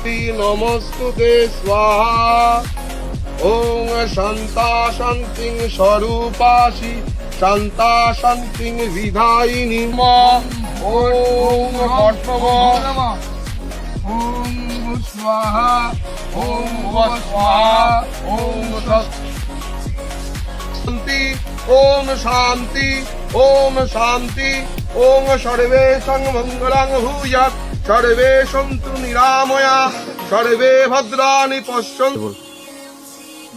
শান্তি নমস্তুতে স্বাহা। ওং শান্তা শান্তিং স্বরূপাসি শান্তা শান্তিং বিধায়িনী। ওং কর্তব ওং স্বাহা ওং স্বাহা ওং শান্তি ওম শান্তি ওম শান্তি ওম সর্বেষাং মঙ্গলাং ভূয়াৎ সর্বে সন্তু নিরাময়া সর্বে ভদ্রাণি পশ্যন্তু।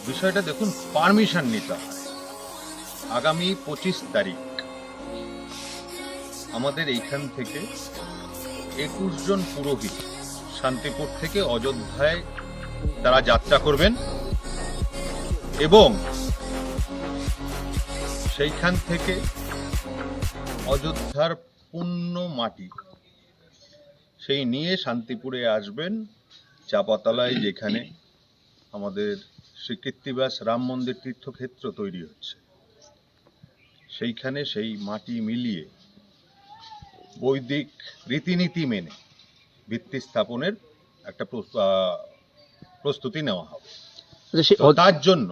বিষয়টা দেখুন, পারমিশন নিতে হয়। আগামী 25 তারিখ আমাদের এইখান থেকে 21 জন পুরোহিত শান্তিপুর থেকে অযোধ্যায় তারা যাত্রা করবেন এবং সেইখান থেকে অযোধ্যার পুণ্য মাটি সেই নিয়ে শান্তিপুরে আসবেন চাপাতলায়, যেখানে আমাদের শ্রীকৃত্তিবাস রাম মন্দির তীর্থক্ষেত্র তৈরি হচ্ছে। সেইখানে সেই মাটি মিলিয়ে বৈদিক রীতিনীতি মেনে ভিত্তি স্থাপনের একটা প্রস্তুতি নেওয়া হবে। তো তার জন্য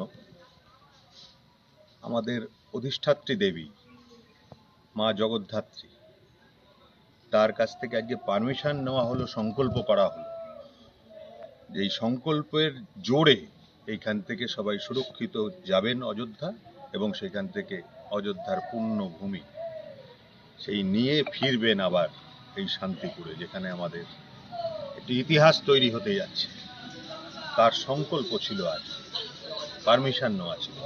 আমাদের অধিষ্ঠাত্রী দেবী মা জগদ্ধাত্রী, তার কাছ থেকে আজকে পারমিশন নেওয়া হলো, সংকল্প করা হলো। এই সংকল্পের জোরে এইখান থেকে সবাই সুরক্ষিত যাবেন অযোধ্যা এবং সেখান থেকে অযোধ্যার পুণ্যভূমি সেই নিয়ে ফিরবেন আবার এই শান্তিপুরে, যেখানে আমাদের একটি ইতিহাস তৈরি হতে যাচ্ছে। তার সংকল্প ছিল, আজ পারমিশন নেওয়া ছিল।